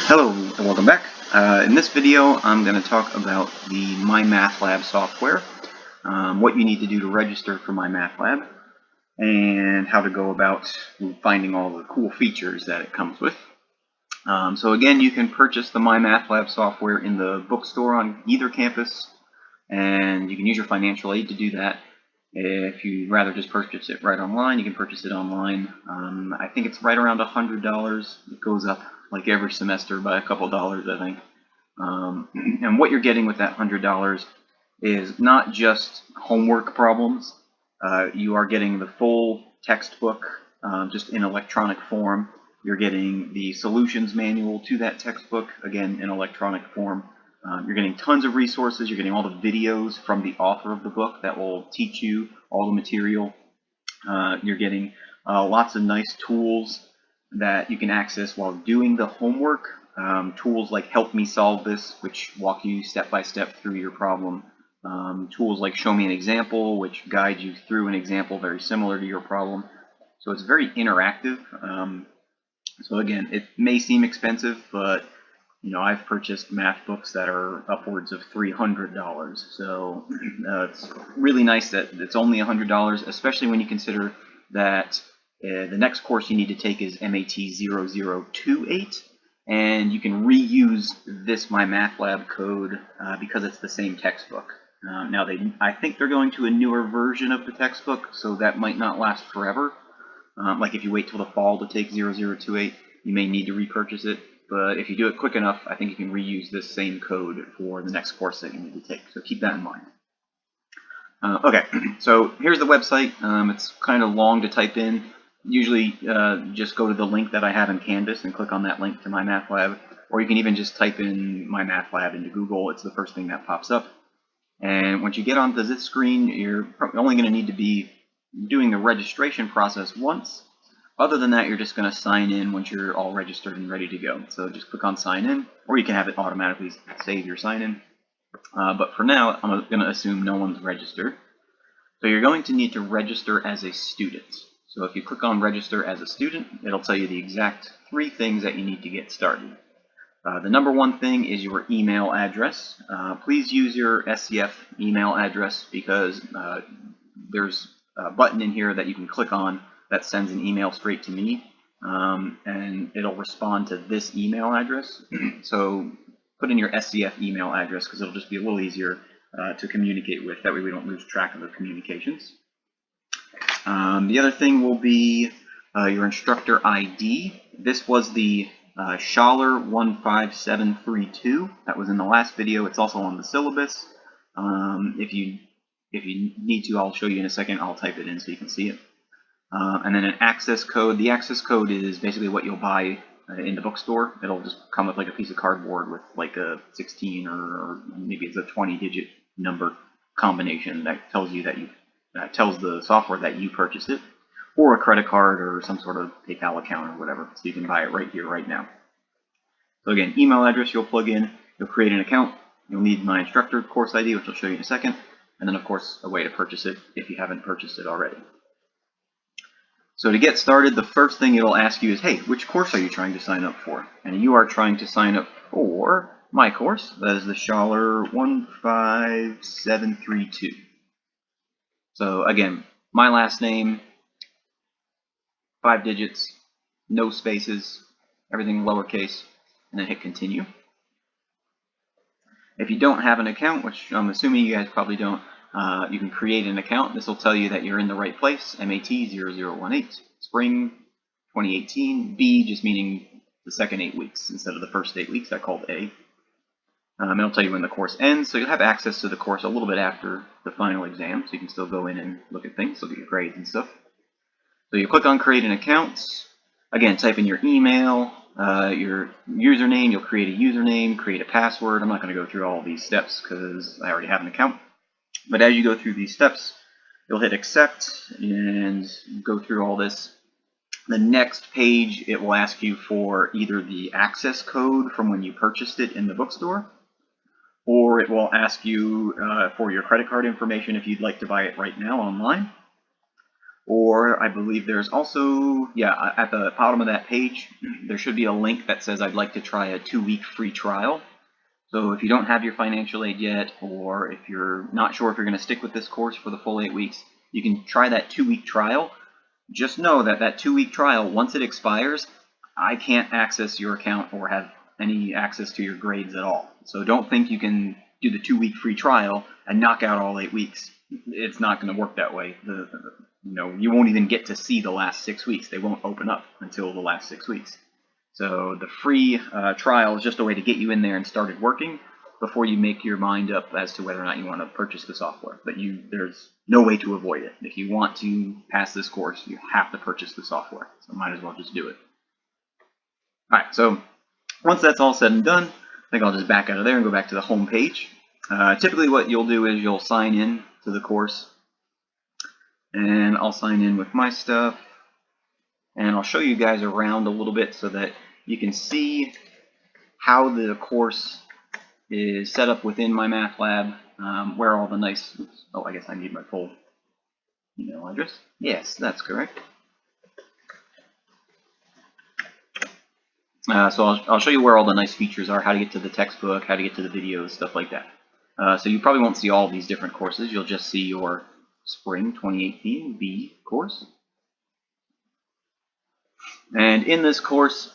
Hello and welcome back. In this video I'm going to talk about the MyMathLab software, what you need to do to register for MyMathLab, and how to go about finding all the cool features that it comes with. So again, you can purchase the MyMathLab software in the bookstore on either campus, and you can use your financial aid to do that. If you'd rather just purchase it right online, you can purchase it online. I think it's right around $100. It goes up like every semester by a couple dollars, I think. And what you're getting with that $100 is not just homework problems. You are getting the full textbook just in electronic form. You're getting the solutions manual to that textbook, again in electronic form. You're getting tons of resources. You're getting all the videos from the author of the book that will teach you all the material. You're getting lots of nice tools that you can access while doing the homework. Tools like Help Me Solve This, which walk you step by step through your problem. Tools like Show Me an Example, which guide you through an example very similar to your problem. So it's very interactive. So again, it may seem expensive, but I've purchased math books that are upwards of $300. So it's really nice that it's only $100, especially when you consider that the next course you need to take is MAT 0028, and you can reuse this MyMathLab code because it's the same textbook. Now, I think they're going to a newer version of the textbook, so that might not last forever. Like if you wait till the fall to take 0028, you may need to repurchase it. But if you do it quick enough, I think you can reuse this same code for the next course that you need to take. So keep that in mind. Okay, so here's the website. It's kind of long to type in. Usually just go to the link that I have in Canvas and click on that link to MyMathLab. Or you can even just type in MyMathLab into Google. It's the first thing that pops up. And once you get onto this screen, you're probably only going to need to be doing the registration process once. Other than that, you're just going to sign in once you're all registered and ready to go. So just click on sign in, or you can have it automatically save your sign in. But for now, I'm going to assume no one's registered. So you're going to need to register as a student. So if you click on register as a student, it'll tell you the exact 3 things that you need to get started. The number 1 thing is your email address. Please use your SCF email address because there's a button in here that you can click on that sends an email straight to me, and it'll respond to this email address. So put in your SCF email address because it'll just be a little easier to communicate with. That way we don't lose track of the communications. The other thing will be your instructor ID. This was the Schaller 15732. That was in the last video. It's also on the syllabus. If you need to, I'll show you in a second. I'll type it in so you can see it. And then an access code. The access code is basically what you'll buy in the bookstore. It'll just come with like a piece of cardboard with like a 16 or maybe it's a 20-digit number combination that tells you that tells the software that you purchased it, or a credit card or some sort of PayPal account or whatever. So you can buy it right here, right now. So again, email address you'll plug in. You'll create an account. You'll need my instructor course ID, which I'll show you in a second, and then of course a way to purchase it if you haven't purchased it already. So to get started, the first thing it'll ask you is, hey, which course are you trying to sign up for? And you are trying to sign up for my course. That is the Schaller 15732. So again, my last name, 5 digits, no spaces, everything lowercase, and then hit continue. If you don't have an account, which I'm assuming you guys probably don't, you can create an account. This will tell you that you're in the right place. MAT 0018, spring 2018. B just meaning the second 8 weeks instead of the first 8 weeks. That's called A. It'll tell you when the course ends, so you'll have access to the course a little bit after the final exam, so you can still go in and look at things, look at your grades and stuff. So you click on create an account. Again, type in your email, your username. You'll create a username, create a password. I'm not going to go through all of these steps because I already have an account. But as you go through these steps, you'll hit accept and go through all this. The next page, it will ask you for either the access code from when you purchased it in the bookstore, or it will ask you for your credit card information if you'd like to buy it right now online, Or I believe there's also, yeah, at the bottom of that page, there should be a link that says I'd like to try a 2-week free trial. So if you don't have your financial aid yet, or if you're not sure if you're going to stick with this course for the full 8 weeks, you can try that 2-week trial. Just know that that 2-week trial, once it expires, I can't access your account or have any access to your grades at all. So don't think you can do the 2-week free trial and knock out all 8 weeks. It's not going to work that way. You won't even get to see the last 6 weeks. They won't open up until the last 6 weeks. So the free trial is just a way to get you in there and started working before you make your mind up as to whether or not you want to purchase the software. But there's no way to avoid it. If you want to pass this course, you have to purchase the software. So might as well just do it. All right, so once that's all said and done, I think I'll just back out of there and go back to the home page. Typically what you'll do is you'll sign in to the course. And I'll sign in with my stuff. And I'll show you guys around a little bit so that you can see how the course is set up within MyMathLab, where all the nice, oh, I guess I need my full email address. Yes, that's correct. So I'll show you where all the nice features are, how to get to the textbook, how to get to the videos, stuff like that. So you probably won't see all these different courses. You'll just see your Spring 2018 B course. And in this course,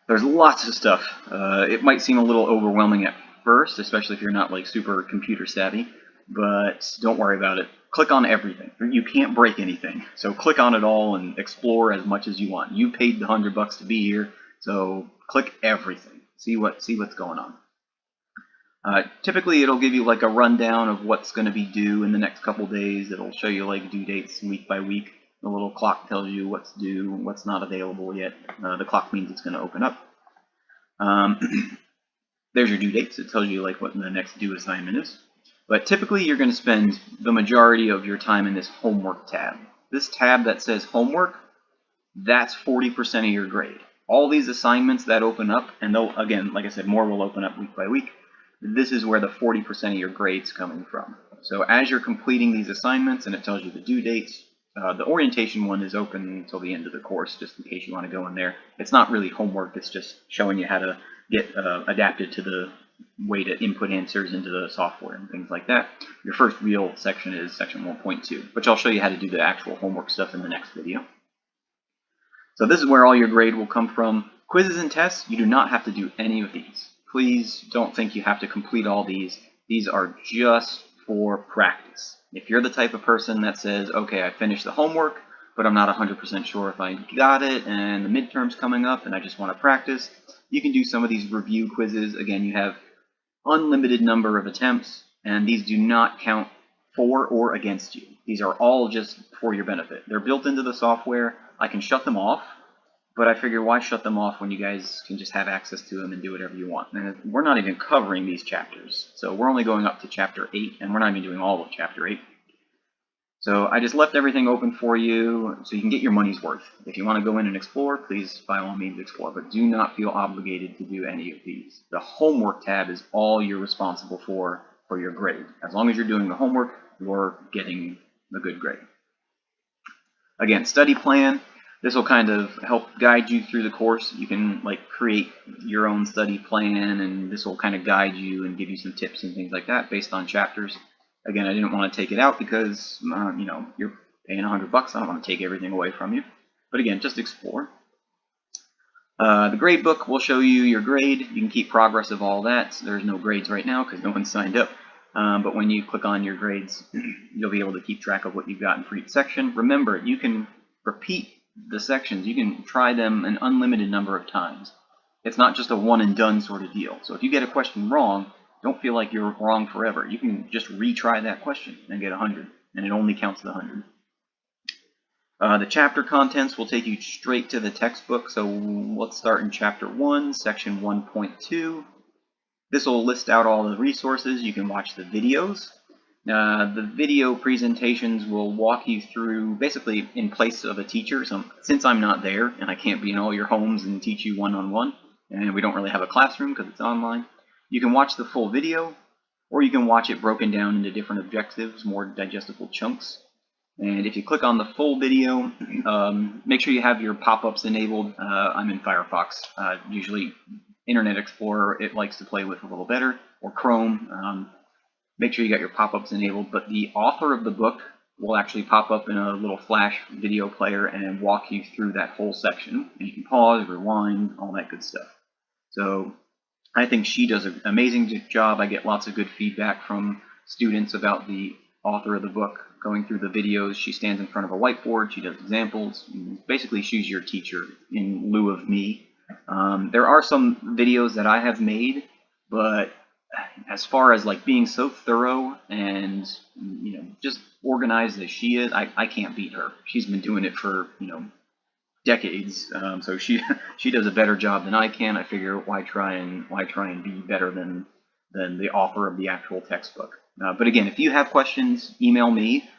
there's lots of stuff. It might seem a little overwhelming at first, especially if you're not like super computer savvy, but don't worry about it. Click on everything. You can't break anything. So click on it all and explore as much as you want. You paid the $100 to be here, so click everything. See what's going on. Typically it'll give you like a rundown of what's going to be due in the next couple days. It'll show you like due dates week by week. The little clock tells you what's due, what's not available yet. The clock means it's going to open up. There's your due dates. It tells you like what the next due assignment is. But typically you're going to spend the majority of your time in this homework tab. This tab that says homework, that's 40% of your grade. All these assignments that open up, and they'll, again, like I said, more will open up week by week. This is where the 40% of your grade's coming from. So as you're completing these assignments, and it tells you the due dates, the orientation one is open until the end of the course, just in case you want to go in there. It's not really homework, it's just showing you how to get adapted to the way to input answers into the software and things like that. Your first real section is section 1.2, which I'll show you how to do the actual homework stuff in the next video. So this is where all your grade will come from. Quizzes and tests, you do not have to do any of these. Please don't think you have to complete all these. These are just for practice. If you're the type of person that says, okay, I finished the homework, but I'm not 100% sure if I got it, and the midterm's coming up, and I just want to practice, you can do some of these review quizzes. Again, you have unlimited number of attempts, and these do not count for or against you. These are all just for your benefit. They're built into the software. I can shut them off, but I figure why shut them off when you guys can just have access to them and do whatever you want. And we're not even covering these chapters. So we're only going up to chapter 8, and we're not even doing all of chapter 8. So I just left everything open for you so you can get your money's worth. If you want to go in and explore, please by all means explore, but do not feel obligated to do any of these. The homework tab is all you're responsible for your grade. As long as you're doing the homework, you're getting a good grade. Again, study plan. This will kind of help guide you through the course. You can like create your own study plan, and this will kind of guide you and give you some tips and things like that based on chapters. Again, I didn't want to take it out because you're paying $100. I don't want to take everything away from you. But again, just explore. The grade book will show you your grade. You can keep progress of all that. So there's no grades right now because no one signed up. But when you click on your grades, you'll be able to keep track of what you've gotten for each section. Remember, you can repeat the sections. You can try them an unlimited number of times. It's not just a one and done sort of deal. So if you get a question wrong, don't feel like you're wrong forever. You can just retry that question and get 100, and it only counts the 100. The chapter contents will take you straight to the textbook. So let's start in chapter 1, section 1.2. This will list out all the resources. You can watch the videos. The video presentations will walk you through, basically in place of a teacher. So since I'm not there and I can't be in all your homes and teach you one-on-one, and we don't really have a classroom because it's online, you can watch the full video, or you can watch it broken down into different objectives, more digestible chunks. And if you click on the full video, make sure you have your pop-ups enabled. I'm in Firefox. Usually Internet Explorer it likes to play with a little better, or Chrome. Make sure you got your pop-ups enabled, but the author of the book will actually pop up in a little flash video player and walk you through that whole section. And you can pause, rewind, all that good stuff. So I think she does an amazing job. I get lots of good feedback from students about the author of the book going through the videos. She stands in front of a whiteboard. She does examples. Basically, she's your teacher in lieu of me. There are some videos that I have made, but as far as like being so thorough and just organized as she is, I can't beat her. She's been doing it for decades, so she does a better job than I can. I figure why try and be better than the author of the actual textbook. But again, if you have questions, email me.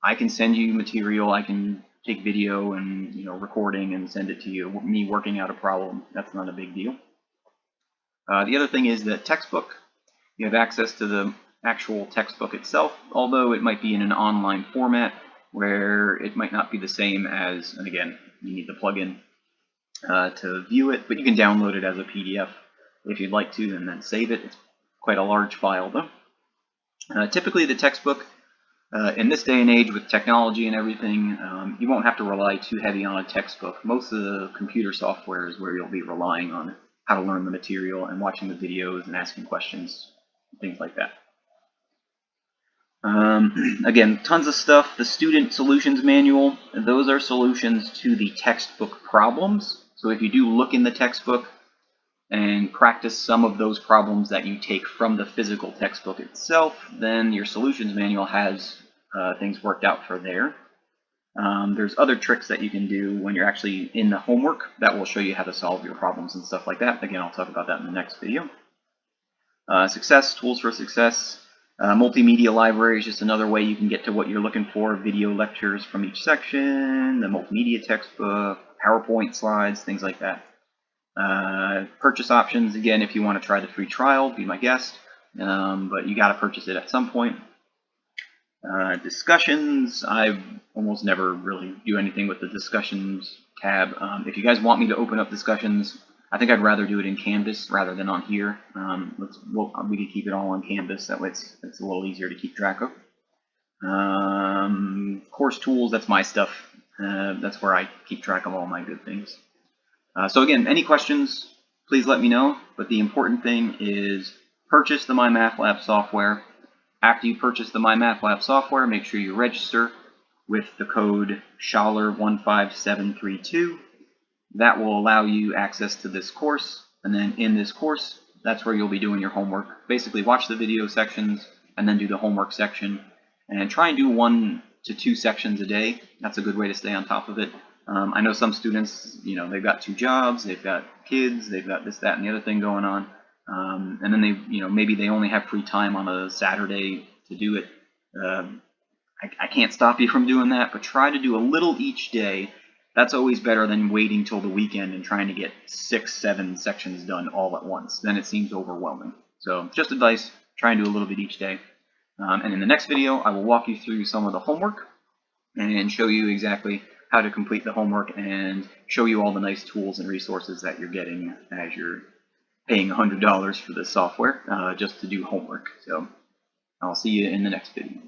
I can send you material. I can take video and recording and send it to you. Me working out a problem, that's not a big deal. The other thing is that textbook. You have access to the actual textbook itself, although it might be in an online format where it might not be the same as, and again, you need the plugin to view it, but you can download it as a PDF if you'd like to and then save it. It's quite a large file though. Typically the textbook, in this day and age with technology and everything, you won't have to rely too heavy on a textbook. Most of the computer software is where you'll be relying on how to learn the material and watching the videos and asking questions, things like that. Again, tons of stuff. The Student Solutions Manual, those are solutions to the textbook problems. So if you do look in the textbook and practice some of those problems that you take from the physical textbook itself, then your Solutions Manual has things worked out for there. There's other tricks that you can do when you're actually in the homework that will show you how to solve your problems and stuff like that. Again, I'll talk about that in the next video. Success, tools for success. Multimedia library is just another way you can get to what you're looking for. Video lectures from each section, the multimedia textbook, PowerPoint slides, things like that. Purchase options, again, if you want to try the free trial, be my guest, but you got to purchase it at some point. Discussions, I almost never really do anything with the discussions tab. If you guys want me to open up discussions, I think I'd rather do it in Canvas rather than on here. We can keep it all on Canvas, that way it's a little easier to keep track of. Course tools, that's my stuff. That's where I keep track of all my good things. So again, any questions, please let me know. But the important thing is purchase the MyMathLab software. After you purchase the MyMathLab software, make sure you register with the code Schaller15732. That will allow you access to this course, and then in this course, that's where you'll be doing your homework. Basically, watch the video sections, and then do the homework section, and try and do 1 to 2 sections a day. That's a good way to stay on top of it. I know some students, they've got 2 jobs, they've got kids, they've got this, that, and the other thing going on, and then they, maybe they only have free time on a Saturday to do it. I can't stop you from doing that, but try to do a little each day. That's always better than waiting till the weekend and trying to get 6, 7 sections done all at once. Then it seems overwhelming. So just advice, try and do a little bit each day. And in the next video, I will walk you through some of the homework and show you exactly how to complete the homework and show you all the nice tools and resources that you're getting as you're paying $100 for this software just to do homework. So I'll see you in the next video.